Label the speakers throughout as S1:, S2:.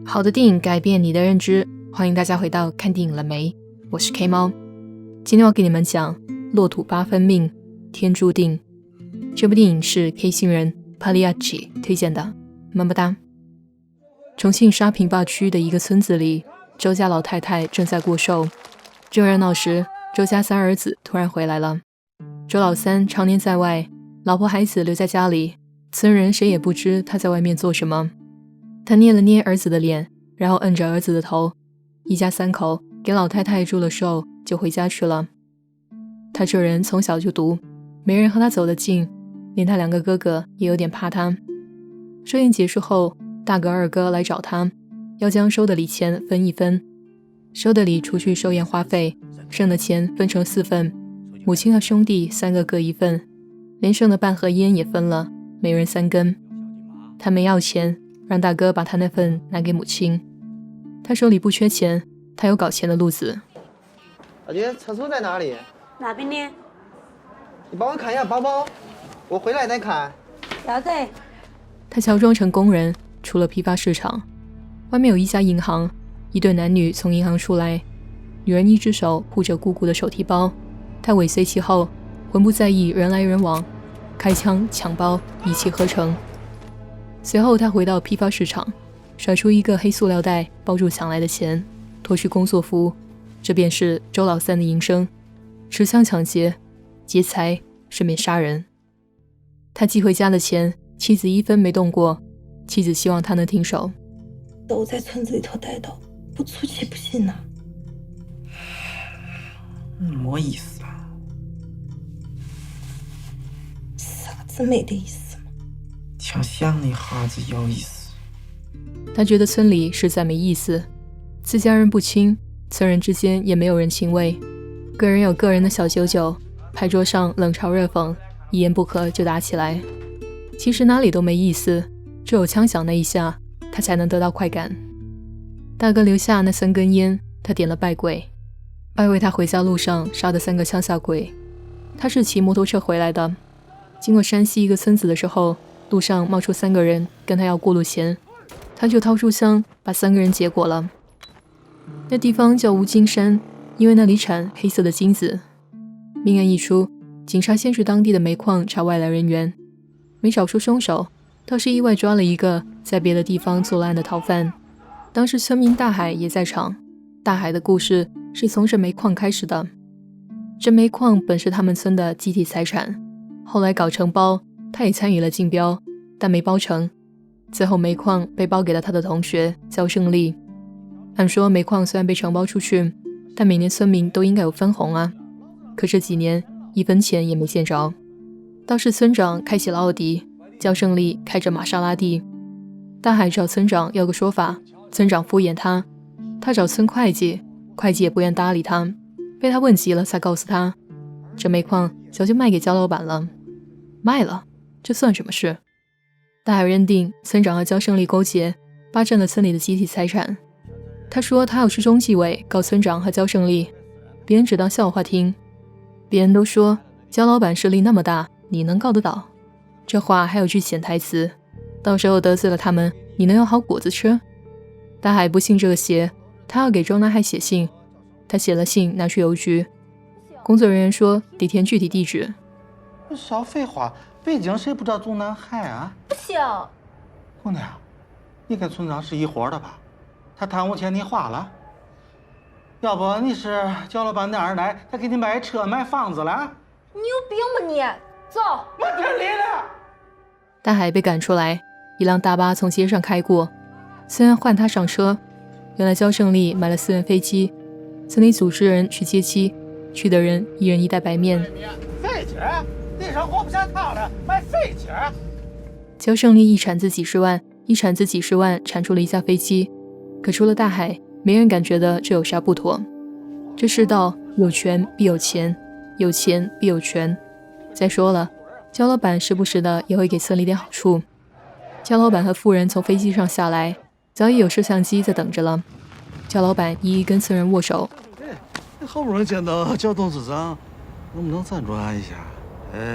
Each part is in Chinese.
S1: 好的电影改变你的认知，欢迎大家回到看电影了没？我是 K 猫。今天要给你们讲《落土八分命，天注定》。这部电影是 K 星人 Pagliacci 推荐的，么么哒。重庆沙坪坝区的一个村子里，周家老太太正在过寿。正热闹时，周家三儿子突然回来了。周老三常年在外，老婆孩子留在家里，村人谁也不知他在外面做什么。他捏了捏儿子的脸，然后摁着儿子的头，一家三口给老太太祝了寿，就回家去了。他这人从小就独，没人和他走得近，连他两个哥哥也有点怕他。寿宴结束后，大哥二哥来找他，要将收的礼钱分一分。收的礼除去寿宴花费，剩的钱分成4份，母亲和兄弟3个各1份，连剩的半盒烟也分了，每人3根。他没要钱，让大哥把他那份拿给母亲。他手里不缺钱，他有搞钱的路子。
S2: 大姐，厕所在哪里？
S3: 那边呢？
S2: 你帮我看一下包包，我回来再看。
S3: 要得。
S1: 他乔装成工人，出了批发市场。外面有一家银行，一对男女从银行出来，女人一只手护着鼓鼓的手提包，他尾随其后，浑不在意人来人往，开枪抢包，一气呵成。随后他回到批发市场，甩出一个黑塑料袋包住抢来的钱，脱去工作服，这便是周老三的营生，持枪抢劫，劫财，顺便杀人。他寄回家的钱，妻子1分没动过，妻子希望他能停手。
S3: 都在村子里头待到，不出去不行呐。
S2: 没意思啊。
S3: 啥子没得意思？
S2: 想想那哈子有意思。
S1: 他觉得村里实在没意思，自家人不亲，村人之间也没有人情味，个人有个人的小九九，牌桌上冷嘲热讽，一言不合就打起来。其实哪里都没意思，只有枪响那一下，他才能得到快感。大哥留下那3根烟，他点了拜鬼，拜为他回家路上杀的3个乡下鬼。他是骑摩托车回来的，经过山西一个村子的时候，路上冒出3个人跟他要过路钱，他就掏出枪把3个人结果了。那地方叫吴金山，因为那里产黑色的金子。命案一出，警察先去当地的煤矿查外来人员，没找出凶手，倒是意外抓了一个在别的地方作了案的逃犯。当时村民大海也在场，大海的故事是从这煤矿开始的。这煤矿本是他们村的集体财产，后来搞承包，他也参与了竞标，但没包成。最后煤矿被包给了他的同学焦胜利。按说煤矿虽然被承包出去，但每年村民都应该有分红啊。可这几年1分钱也没见着。倒是村长开起了奥迪，焦胜利开着玛莎拉蒂。大海找村长要个说法，村长敷衍他，他找村会计，会计也不愿搭理他，被他问急了才告诉他，这煤矿早就卖给焦老板了。卖了？这算什么事？大海认定村长和焦胜利勾结，霸占了村里的集体财产。他说他要去中纪委告村长和焦胜利，别人只当笑话听。别人都说焦老板势力那么大，你能告得倒？这话还有句潜台词，到时候得罪了他们，你能有好果子吃？大海不信这个邪，他要给周南海写信。他写了信拿去邮局，工作人员说得填具体地址。
S2: 少废话，北京谁不知道中南海啊？
S3: 不行。
S2: 姑娘，你跟村长是一伙的吧？他贪污钱你花了？要不你是焦老板的二奶，他给你买车买房子了？
S3: 你有病吧你？走，
S2: 我跟你了。
S1: 大海被赶出来，一辆大巴从街上开过，虽然换他上车。原来焦胜利买了私人飞机，村里组织人去接机，去的人一人1袋白面。
S2: 废纸，地上活不下炕了，买废纸。
S1: 焦胜利一铲子几十万，一铲子几十万铲出了一架飞机，可除了大海，没人敢觉得这有啥不妥。这世道有权必有钱，有钱必有权。再说了，焦老板时不时的也会给村里点好处。焦老板和夫人从飞机上下来，早已有摄像机在等着了。焦老板一一跟村人握手。
S4: 好不容易见到焦董事长，能不能赞助俺一下？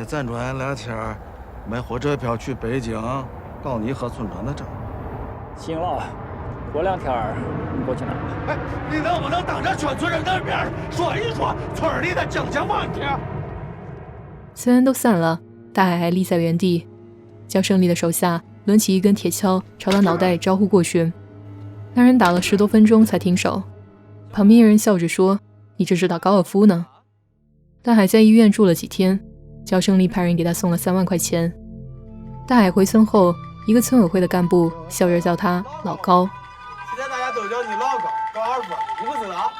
S4: 赞助俺2天买火车票去北京，告你和村长的账。
S5: 行了，过2天你过去拿。
S4: 哎，你能不能当着全村人的面说一说村里的经济问题？
S1: 虽然都散了，大海还立在原地。焦胜利的手下抡起一根铁锹朝他脑袋招呼过去，那人打了10多分钟才停手。旁边一人笑着说：“你这是打高尔夫呢。”大海在医院住了几天，焦胜利派人给他送了3万块钱。大海回村后，一个村委会的干部笑着叫他老高。
S6: 现在大家都叫你老高，高二分，你不知道？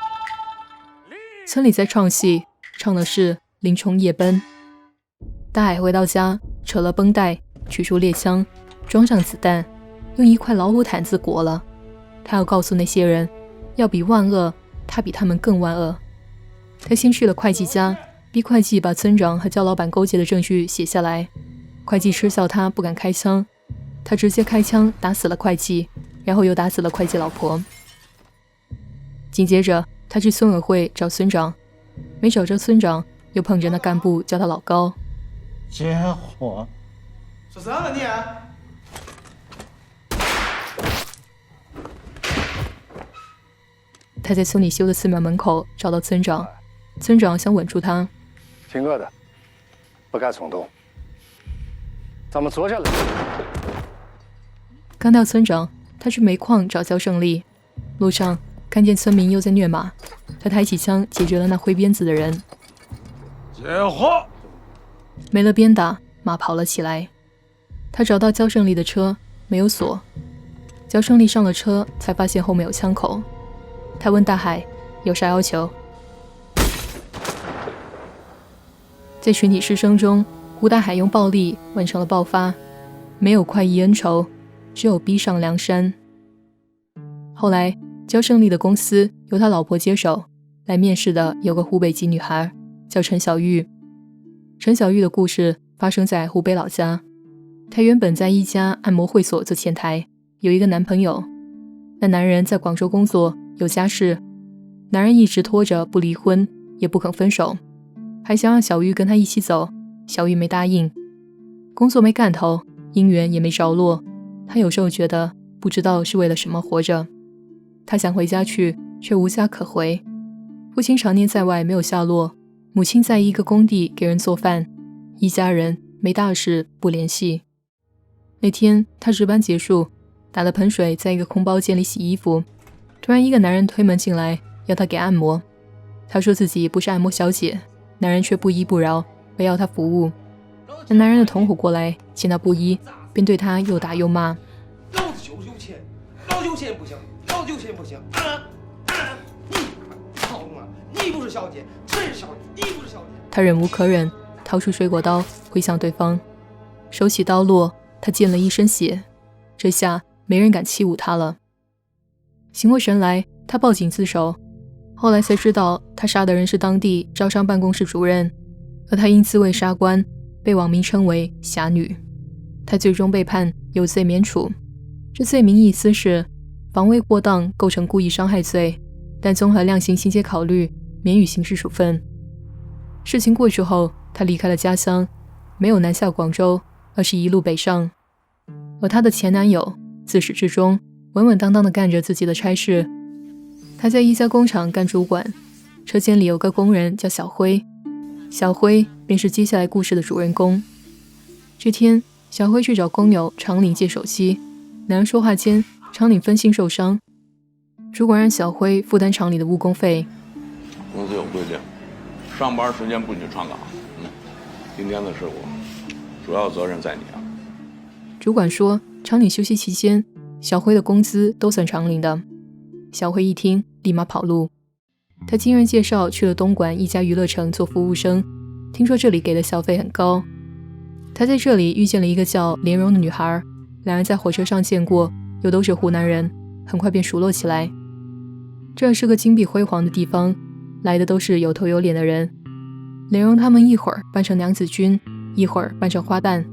S1: 村里在唱戏，唱的是《林冲夜奔》。大海回到家，扯了绷带，取出猎枪，装上子弹，用一块老虎毯子裹了。他要告诉那些人，要比万恶，他比他们更万恶。他先去了会计家，逼会计把村长和焦老板勾结的证据写下来。会计嗤笑他不敢开枪，他直接开枪打死了会计，然后又打死了会计老婆。紧接着他去村委会找村长，没找着村长，又碰着那干部叫他老高。
S2: 结伙？
S6: 说啥呢你？
S1: 他在村里修的寺庙门口找到村长，村长想稳住他。
S7: 听我的，不该冲动，咱们坐下来。
S1: 刚到村长，他去煤矿找焦胜利，路上看见村民又在虐马，他抬起枪解决了那挥鞭子的人。
S4: 结伙！
S1: 没了鞭打，马跑了起来。他找到焦胜利的车，没有锁。焦胜利上了车，才发现后面有枪口。他问大海有啥要求。在群体失声中，胡大海用暴力完成了爆发，没有快意恩仇，只有逼上梁山。后来焦胜利的公司由他老婆接手，来面试的有个湖北籍女孩叫陈小玉。陈小玉的故事发生在湖北老家，她原本在一家按摩会所做前台，有一个男朋友。那男人在广州工作，有家室，男人一直拖着不离婚，也不肯分手，还想让小玉跟他一起走，小玉没答应。工作没干头，姻缘也没着落，他有时候觉得不知道是为了什么活着。他想回家去，却无家可回。父亲常年在外没有下落，母亲在一个工地给人做饭，一家人没大事不联系。那天他值班结束，打了盆水在一个空包间里洗衣服，突然一个男人推门进来，要他给按摩。他说自己不是按摩小姐，男人却不依不饶，非要他服务。那男人的同伙过来见他不依，便对他又打又骂。
S6: 老子就是有钱，老子有钱不行，老子有钱不行。你操嘛！你不是小姐，谁是小姐？你不是小姐。
S1: 他忍无可忍，掏出水果刀挥向对方，手起刀落，他溅了一身血。这下没人敢欺侮他了。醒过神来，他报警自首。后来才知道，他杀的人是当地招商办公室主任，而他因自卫杀官，被网民称为侠女。他最终被判有罪免处。这罪名意思是防卫过当构成故意伤害罪，但综合量刑情节考虑，免予刑事处分。事情过去后，他离开了家乡，没有南下广州，而是一路北上。而她的前男友自始至终稳稳当当地干着自己的差事。他在一家工厂干主管，车间里有个工人叫小辉，小辉便是接下来故事的主人公。这天，小辉去找工友常岭借手机，两人说话间，常岭分心受伤，主管让小辉负担厂里的误工费。
S8: 公司有规定，上班时间不许串岗。今天的事故，主要责任在你啊。
S1: 主管说，厂里休息期间，小辉的工资都算厂里的。小辉一听，立马跑路。他经人介绍去了东莞一家娱乐城做服务生，听说这里给的小费很高。他在这里遇见了一个叫莲蓉的女孩，两人在火车上见过，又都是湖南人，很快便熟络起来。这是个金碧辉煌的地方，来的都是有头有脸的人。莲蓉他们一会儿扮成娘子军，一会儿扮成花旦，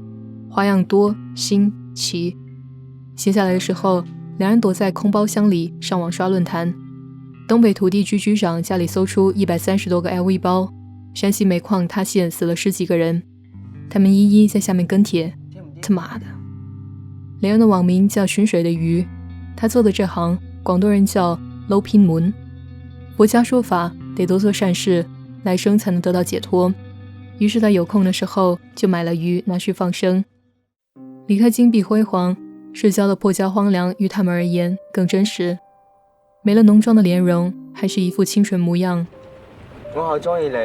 S1: 花样多，新奇。闲下来的时候，两人躲在空包厢里上网刷论坛。东北土地局局长家里搜出130多个 LV 包，山西煤矿塌陷死了10几个人，他们一一在下面跟帖，他妈的。莲蓉的网名叫寻水的鱼，他做的这行广东人叫捞偏门。佛家说法得多做善事，来生才能得到解脱。于是他有空的时候就买了鱼拿去放生。离开金碧辉煌，市郊的破家荒凉于他们而言更真实。没了浓妆的莲蓉，还是一副清纯模样。
S5: 我好中意你。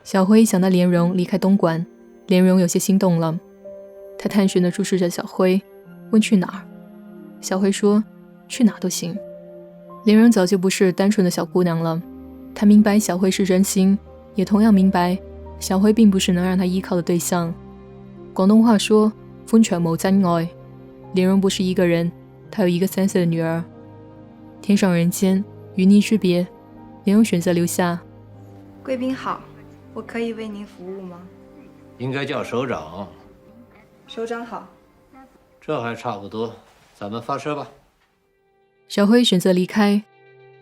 S1: 小辉想带莲蓉离开东莞，莲蓉有些心动了。他探寻地注视着小辉，问去哪儿。小辉说去哪都行。莲蓉早就不是单纯的小姑娘了，她明白小辉是真心，也同样明白小辉并不是能让她依靠的对象。广东话说歡場無真愛，莲蓉不是一个人，她有一个3岁的女儿。天上人间，与你之别，莲蓉选择留下。
S9: 贵宾好，我可以为您服务吗？
S10: 应该叫首长。
S9: 首长好。
S10: 这还差不多，咱们发车吧。
S1: 小辉选择离开，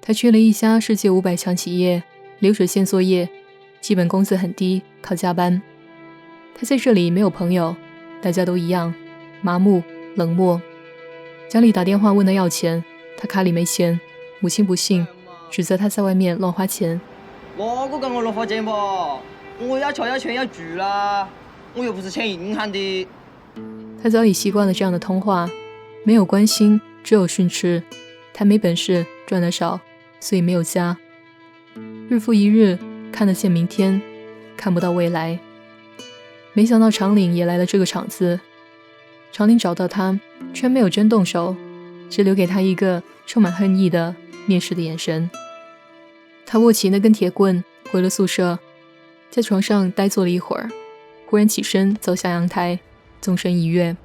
S1: 他去了一家世界500强企业，流水线作业，基本工资很低，靠加班。他在这里没有朋友，大家都一样，麻木冷漠。家里打电话问他要钱，他卡里没钱，母亲不信，指责他在外面乱花钱。
S5: 哪个跟我乱花钱吧？我要吃要穿要住啦，我又不是欠银行的。
S1: 他早已习惯了这样的通话，没有关心，只有训斥。他没本事，赚得少，所以没有家。日复一日，看得见明天，看不到未来。没想到长岭也来了这个场子。长岭找到他，却没有真动手，只留给他一个充满恨意的蔑视的眼神。他握起那根铁棍，回了宿舍，在床上呆坐了一会儿，忽然起身走下阳台，纵身一跃。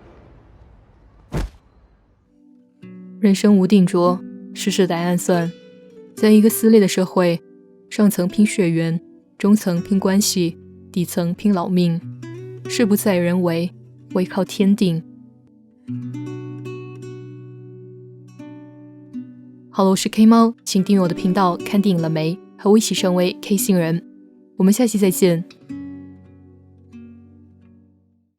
S1: 人生无定着，世事得暗算。在一个撕裂的社会，上层拼血缘，中层拼关系，底层拼老命。事不在人为，唯靠天定。好了，我是 K 猫，请订阅我的频道看电影了没，和我一起成为 K 星人。我们下期再见。